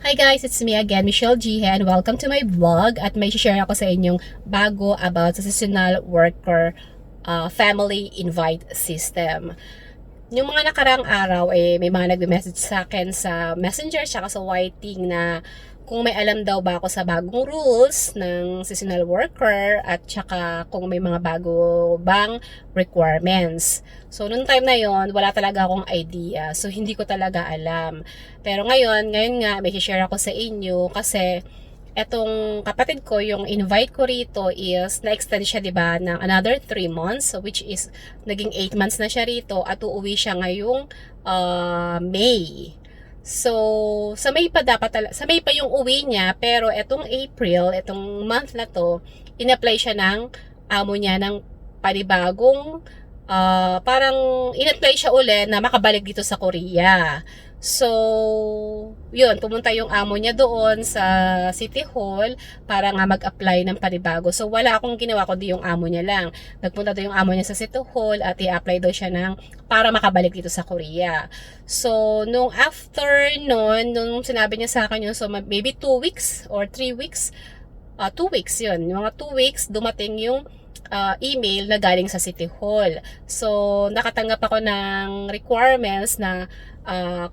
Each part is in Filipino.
Hi guys, it's me again, Michelle G. and welcome to my vlog at may share ako sa inyong bago about sa seasonal worker family invite system. Yung mga nakarang araw may mga nagme-message sa akin sa Messenger tsaka sa Whiting na kung may alam daw ba ako sa bagong rules ng seasonal worker at tsaka kung may mga bago bang requirements. So, noong time na yon wala talaga akong idea. So, hindi ko talaga alam. Pero ngayon nga, may share ako sa inyo kasi etong kapatid ko, yung invite ko rito is na-extend siya, 'di ba, ng another 3 months, so which is naging 8 months na siya rito at uuwi siya ngayong May. So, sa May pa yung uwi niya, pero etong April, etong month na to, in-apply siya ng amo niya ng panibagong parang in-apply siya uli na makabalik dito sa Korea. So, yun, pumunta yung amo niya doon sa City Hall para nga mag-apply ng panibago. So, wala akong ginawa kundi yung amo niya lang. Nagpunta doon yung amo niya sa City Hall at i-apply daw siya para makabalik dito sa Korea. So, nung after nung sinabi niya sa akin yun, so maybe 2 weeks or 3 weeks, 2 weeks yun. Yung mga 2 weeks, dumating yung email na galing sa City Hall. So, nakatanggap ako ng requirements na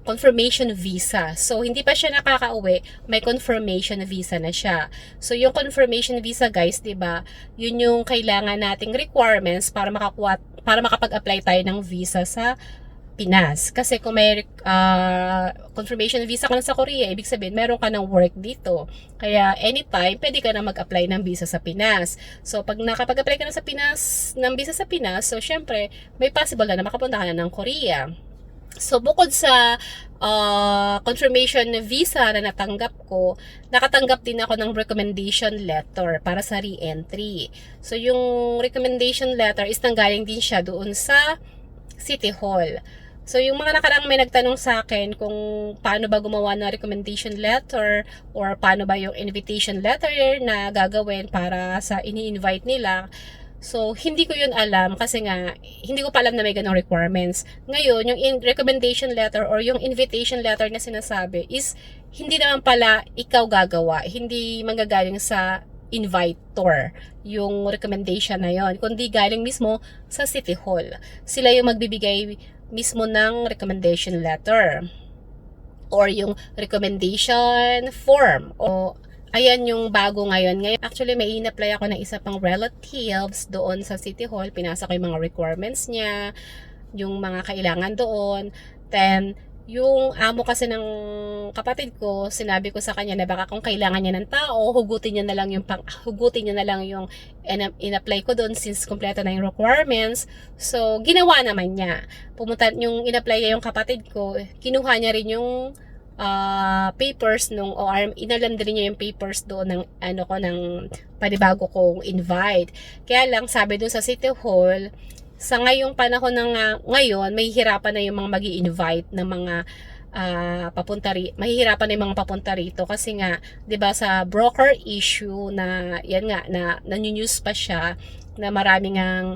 confirmation visa. So, hindi pa siya nakakauwi, may confirmation visa na siya. So, yung confirmation visa, guys, 'di ba? Yun yung kailangan nating requirements para makapag-apply tayo ng visa sa Pinas. Kasi kung may confirmation visa ka na sa Korea, ibig sabihin meron ka ng work dito. Kaya anytime, pwede ka na mag-apply ng visa sa Pinas. So, pag nakapag-apply ka na sa Pinas, ng visa sa Pinas, so syempre, may possible na makapunta ka na ng Korea. So, bukod sa confirmation visa na natanggap ko, nakatanggap din ako ng recommendation letter para sa re-entry. So, yung recommendation letter is nanggaling din siya doon sa City Hall. So, yung mga nakarang may nagtanong sa akin kung paano ba gumawa ng recommendation letter or paano ba yung invitation letter na gagawin para sa ini-invite nila. So, hindi ko yun alam kasi nga, hindi ko pa alam na may ganong requirements. Ngayon, yung recommendation letter or yung invitation letter na sinasabi is hindi naman pala ikaw gagawa. Hindi manggagaling sa invitor yung recommendation na yon, kundi galing mismo sa City Hall. Sila yung magbibigay mismo ng recommendation letter or yung recommendation form. O ayan yung bago ngayon. Actually, may in-apply ako ng isa pang relatives doon sa City Hall. Pinasa ko yung mga requirements niya, yung mga kailangan doon. Then, yung amo kasi ng kapatid ko, sinabi ko sa kanya na baka kung kailangan niya ng tao, hugutin niya na lang yung in-apply ko doon since kompleto na yung requirements. So, ginawa naman niya. Yung in-apply niya yung kapatid ko, kinuha niya rin yung papers nung ORM, inalam din niya yung papers doon ng panibago kong invite. Kaya lang sabi doon sa City Hall, sa ngayong panahon ngayon, may hirapan na yung mga magi-invite ng mga mahihirapan na yung mga papunta rito kasi nga, 'di ba, sa broker issue na yan nga na news pa siya na maraming nga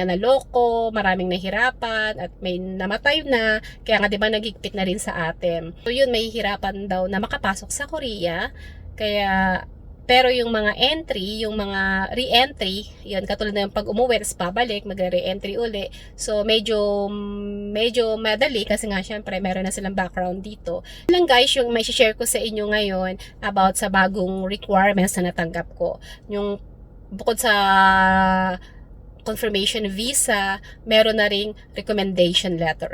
naloko, maraming nahirapan at may namatay na, kaya nga 'di ba nagigpit na rin sa atin. So yun, may hirapan daw na makapasok sa Korea. Kaya pero yung mga yung mga re-entry, yun, katulad na yung pag umuwi, tapos pabalik, mag-re-entry uli. So, medyo madali kasi nga, syempre, meron na silang background dito. Lang guys, yung may share ko sa inyo ngayon about sa bagong requirements na natanggap ko. Yung bukod sa confirmation visa, meron na ring recommendation letter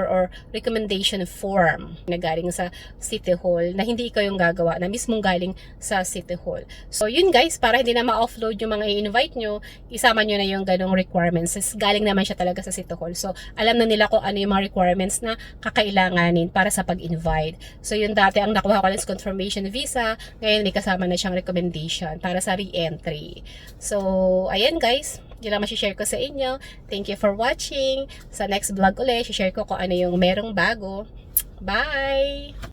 or recommendation form na galing sa City Hall na hindi ikaw yung gagawa, na mismong galing sa City Hall. So, yun guys, para hindi na ma-offload yung mga i-invite nyo, isama nyo na yung ganong requirements. Galing naman siya talaga sa City Hall. So, alam na nila kung ano yung mga requirements na kakailanganin para sa pag-invite. So, yun dati ang nakuha ko ng confirmation visa, ngayon may kasama na siyang recommendation para sa re-entry. So, ayan guys, yun lang share ko sa inyo. Thank you for watching. Sa next vlog ulit, share ko kung ano yung merong bago. Bye!